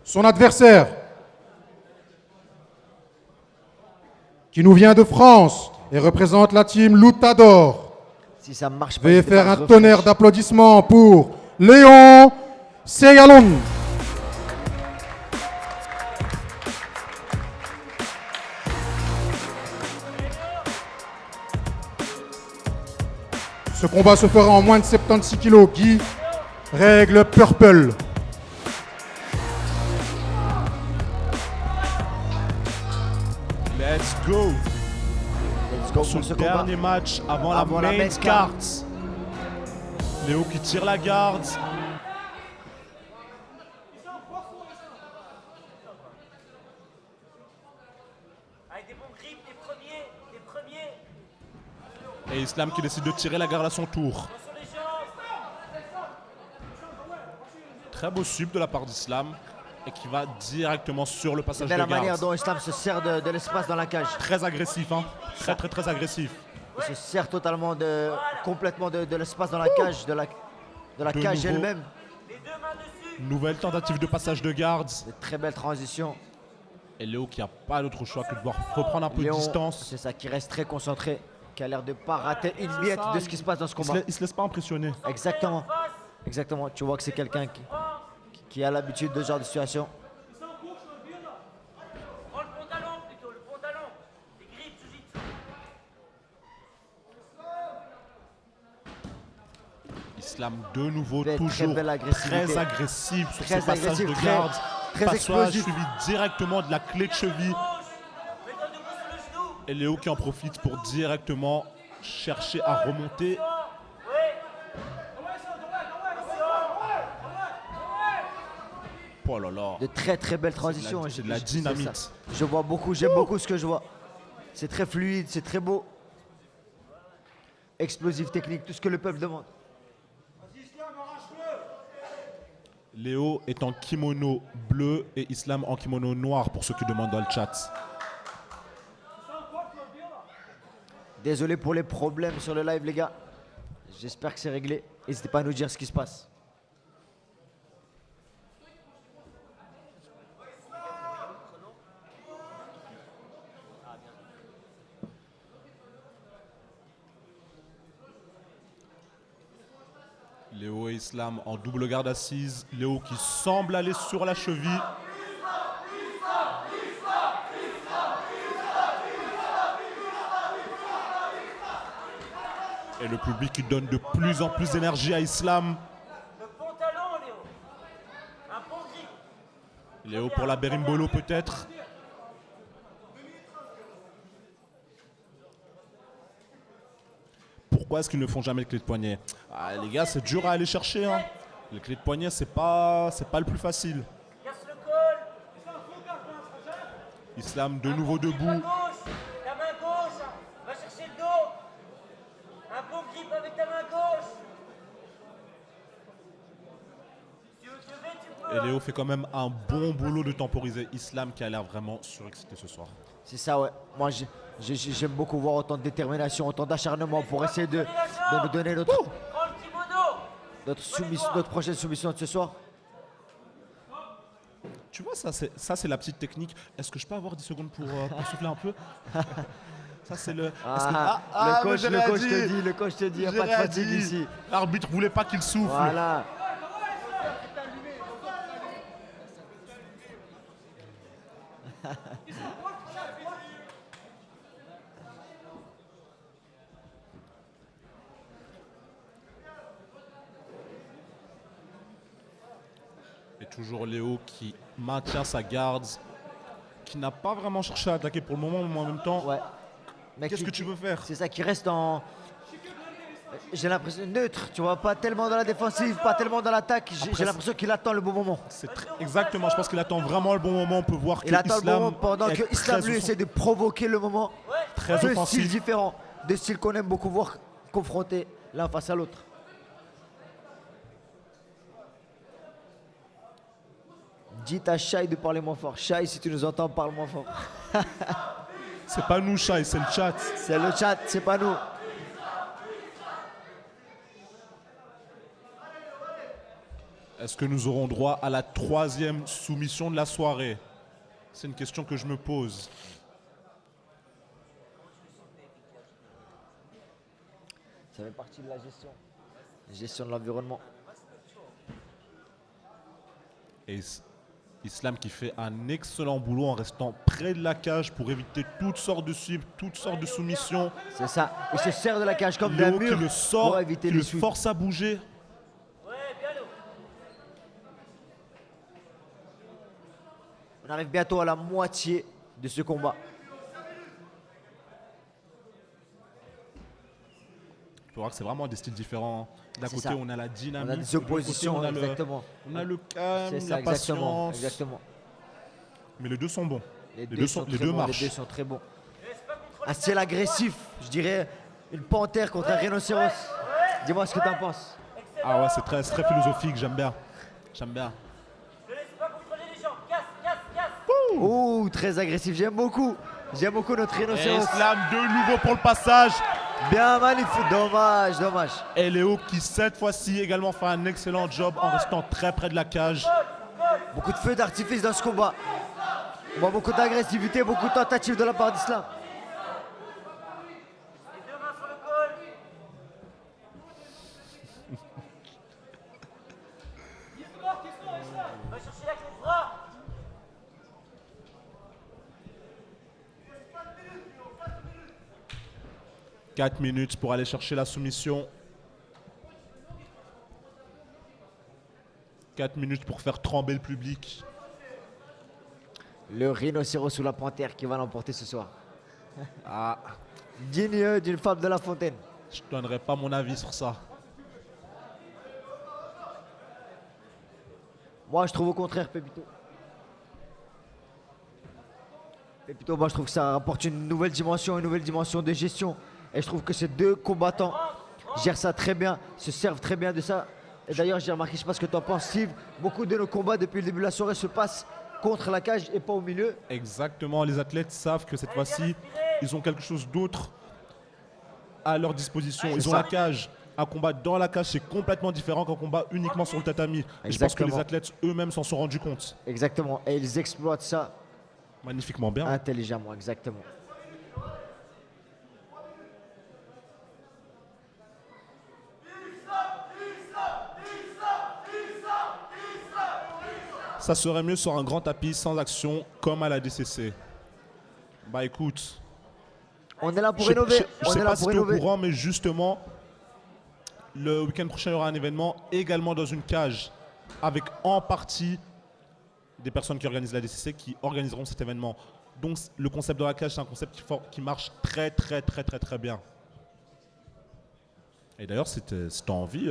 Son adversaire, qui nous vient de France et représente la team Loutador. Si ça marche pas, Veuillez n'hésitez faire pas à un refresh. tonnerre d'applaudissements pour Léon Seyalon. Ce combat se fera en moins de 76 kg. Guy, règle purple. Let's go. Let's go Sur pour le ce combat. dernier match avant la main card. Léo qui tire la garde. Avec des bons grips, des premiers. Et Islam qui décide de tirer la garde à son tour. Sur les jambes. Très beau sub de la part d'Islam. Et qui va directement sur le passage de Mais la garde. manière dont Islam se sert de l'espace dans la cage. Très agressif, hein. Très agressif. Il se sert totalement complètement de l'espace dans la cage, de la De cage nouveau. elle-même. Les deux mains dessus. Nouvelle tentative de passage de garde. De très belles transitions. Et Léo qui n'a pas d'autre choix que de devoir reprendre un peu de Léon, distance. c'est ça, qui reste très concentré, qui a l'air de pas rater une miette de ce qui se passe dans ce combat. Il se laisse pas impressionner. Exactement. Exactement. Tu vois que c'est quelqu'un qui a l'habitude de ce genre de situation. Prends le pantalon plutôt, le pantalon. Les grips, jiu-jitsu. Islam de nouveau Très toujours belle agressivité. très agressif sur Très ses passages agressif, de très- garde. très Passage explosif. suivi directement de la clé de cheville. Mets-toi debout sur le genou. Et Léo qui en profite pour directement chercher à remonter. Oh là là. De très belles transitions. C'est de la dynamite. ça. Je vois beaucoup, j'aime beaucoup ce que je vois. C'est très fluide, c'est très beau. Explosif, technique, tout ce que le peuple demande. Léo est en kimono bleu et Islam en kimono noir pour ceux qui demandent dans le chat. Désolé pour les problèmes sur le live, les gars. J'espère que c'est réglé. N'hésitez pas à nous dire ce qui se passe. Léo et Islam en double garde assise. Léo qui semble aller sur la cheville. Et le public qui donne de plus en plus d'énergie à Islam. Le pantalon, Léo. Un bon grip. Léo pour la berimbolo peut-être. Pourquoi est-ce qu'ils ne font jamais le clé de poignet? Les gars, c'est dur à aller chercher. Hein. Les clés de poignet, c'est pas le plus facile. Casse le col. Islam de nouveau Ta debout. main gauche. Va chercher le dos. Un bon grip avec ta main gauche. Si tu veux te lever, tu peux. Et Léo fait quand même un bon boulot de temporiser Islam qui a l'air vraiment surexcité ce soir. C'est ça, ouais. Moi, j'aime beaucoup voir autant de détermination, autant d'acharnement pour essayer de nous donner notre Prends le kimono. notre prochaine soumission de ce soir. Tu vois, ça c'est la petite technique. Est-ce que je peux avoir 10 secondes pour souffler un peu? Ça c'est le... Le coach te dit, il n'y a pas de fatigue ici. L'arbitre voulait pas qu'il souffle. Voilà. Et toujours Léo qui maintient sa garde, qui n'a pas vraiment cherché à attaquer pour le moment, mais en même temps, Ouais. Mais qu'est-ce que tu veux faire? C'est ça qui reste en. J'ai l'impression neutre, tu vois, pas tellement dans la défensive, pas tellement dans l'attaque. J'ai l'impression qu'il attend le bon moment. Exactement, je pense qu'il attend vraiment le bon moment. On peut voir que Il attend le bon Islam moment pendant est que Islam très lui essaie de provoquer le moment. Très Deux offensif. styles différents, deux styles qu'on aime beaucoup voir confrontés l'un face à l'autre. Dites à Shai de parler moins fort. Shai, si tu nous entends, parle moins fort. C'est pas nous, Shai, c'est le chat. C'est le chat, c'est pas nous. Est-ce que nous aurons droit à la 3e soumission de la soirée? C'est une question que je me pose. Ça fait partie de la gestion. Gestion de l'environnement. Et Islam qui fait un excellent boulot en restant près de la cage pour éviter toutes sortes de sweeps, toutes sortes de soumissions. C'est ça. Il se sert de la cage comme d'un Léo qui mur le sort, pour éviter qui les le sweeps. force à bouger. Ouais, bien Léo. On arrive bientôt à la moitié de ce combat. Tu peux voir que c'est vraiment des styles différents. D'un C'est côté, ça. on a la dynamique. On a des de l'autre côté, oppositions, on a le- exactement. On a le calme, C'est ça, la exactement. patience. Exactement. Mais les deux sont bons. Les deux deux sont- sont les très deux bons, marchent. Les deux sont très bons. Un style agressif, je dirais une panthère contre un rhinocéros. Dis-moi ce que tu en penses. Ah ouais, c'est très philosophique, j'aime bien. J'aime bien. Ne laisse pas contrôler les gens. Casse, casse, casse. Ouh, très agressif, j'aime beaucoup. J'aime beaucoup notre rhinocéros. Islam de nouveau pour le passage. Bien magnifique, dommage, dommage. Et Léo qui cette fois-ci également fait un excellent job en restant très près de la cage. Beaucoup de feux d'artifice dans ce combat. On voit beaucoup d'agressivité, beaucoup de tentatives de la part d'Islam. Les deux mains sur le col. Va chercher la clé de bras. 4 minutes pour aller chercher la soumission. 4 minutes pour faire trembler le public. Le rhinocéros ou la panthère qui va l'emporter ce soir. Ah, Digne d'une fable de La Fontaine. je donnerai pas mon avis sur ça. Moi, je trouve au contraire, Pépito. Pépito, moi, je trouve que ça apporte une nouvelle dimension de gestion. Et je trouve que ces deux combattants gèrent ça très bien, se servent très bien de ça. Et d'ailleurs, j'ai remarqué, je ne sais pas ce que tu en penses, Steve, beaucoup de nos combats depuis le début de la soirée se passent contre la cage et pas au milieu. Exactement, les athlètes savent que cette fois-ci, ils ont quelque chose d'autre à leur disposition. Ils ont ça. la cage. Un combat dans la cage, c'est complètement différent qu'un combat uniquement sur le tatami. Et je pense que les Exactement. athlètes eux-mêmes s'en sont rendus compte. Exactement. Et ils exploitent ça Magnifiquement bien. intelligemment, exactement. Ça serait mieux sur un grand tapis sans action comme à la DCC. Bah écoute, On est là pour je innover. On sais est là pas si pour tu es au innover. courant, mais justement, le week-end prochain, il y aura un événement également dans une cage avec en partie des personnes qui organisent la DCC qui organiseront cet événement. Donc le concept de la cage, c'est un concept qui marche très très très très très bien. Et d'ailleurs, si tu as envie,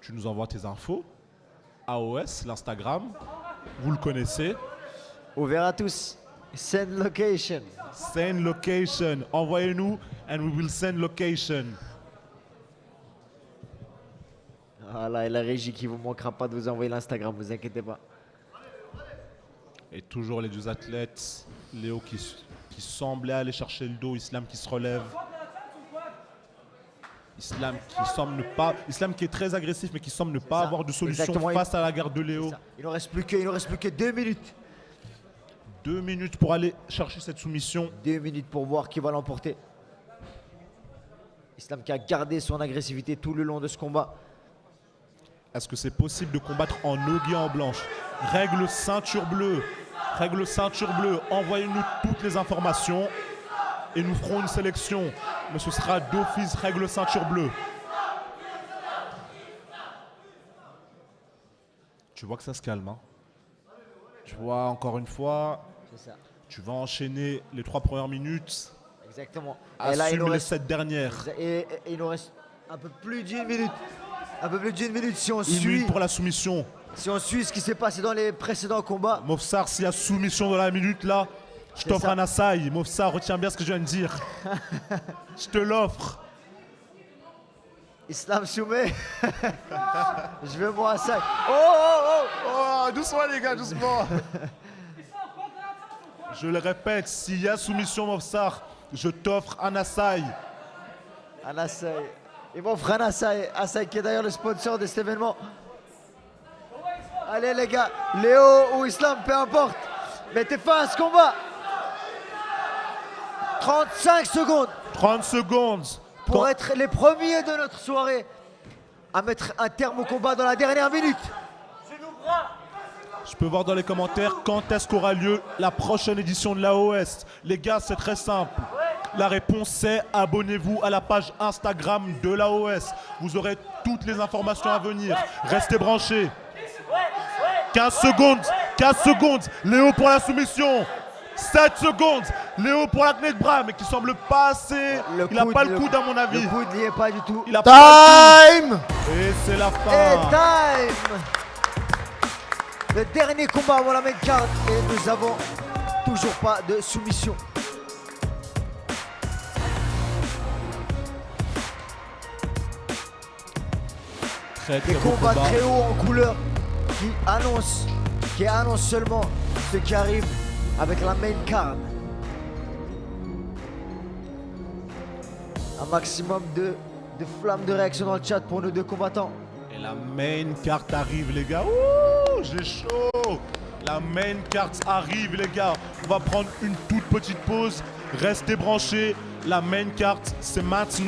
tu nous envoies tes infos. AOS, l'Instagram, vous le connaissez. Ouvert à tous. Send location. Send location. Envoyez-nous and we will send location. Voilà, et la régie qui vous manquera pas de vous envoyer l'Instagram, vous inquiétez pas. Et toujours les deux athlètes. Léo qui semblait aller chercher le dos, Islam qui se relève. Islam qui est très agressif mais qui semble ne pas ça. avoir de solution Exactement. face à la garde de Léo. Il ne reste plus que 2 minutes. 2 minutes pour aller chercher cette soumission. 2 minutes pour voir qui va l'emporter. Islam qui a gardé son agressivité tout le long de ce combat. Est-ce que c'est possible de combattre en nogué en blanche? Règle ceinture bleue. Règle ceinture bleue. Envoyez-nous toutes les informations et nous ferons une sélection. Mais ce sera d'office règle ceinture bleue. Tu vois que ça se calme. Hein? Tu vois, encore une fois, C'est ça. tu vas enchaîner les 3 premières minutes. Exactement. Assume les 7 dernières. Et il nous reste un peu plus d'une minute. Un peu plus d'une minute si on Une suit. minute pour la soumission. Si on suit ce qui s'est passé dans les précédents combats. Mofsar, s'il y a soumission dans la minute là, je C'est t'offre ça. un assaï. Mofsar, retiens bien ce que je viens de dire. Je te l'offre. Islam soumet. Je veux moi ça. Oh, oh, oh. Oh, doucement les gars, doucement. Je le répète, s'il y a soumission Mofsar, je t'offre un assaï. Un Assaï. Ils m'offrent un Assaï. Assaï qui est d'ailleurs le sponsor de cet événement. Allez les gars, Léo ou Islam, peu importe. Mettez fin à ce combat. 35 secondes 30 secondes. pour être les premiers de notre soirée à mettre un terme au combat dans la dernière minute. Genou bras. Je peux voir dans les commentaires quand est-ce qu'aura lieu la prochaine édition de l'AOS. Les gars, c'est très simple. La réponse c'est abonnez-vous à la page Instagram de l'AOS. Vous aurez toutes les informations à venir. Restez branchés. 15 secondes. 15 secondes. Léo pour la soumission. 7 secondes. Léo pour la clé de bras, mais qui semble pas assez. Il n'a pas le coude à mon avis. Le coude n'y est pas du tout. Il a pas le Time. coude. Et c'est la Et fin. time. Le dernier combat avant la main card et nous avons toujours pas de soumission. Très, très Des beau combats combat. très hauts en couleur qui annoncent seulement ce qui arrive avec la main card. Un maximum de flammes de réaction dans le chat pour nos deux combattants. Et la main carte arrive les gars. Ouh, j'ai chaud. La main carte arrive les gars. On va prendre une toute petite pause. Restez branchés. La main carte, c'est maintenant.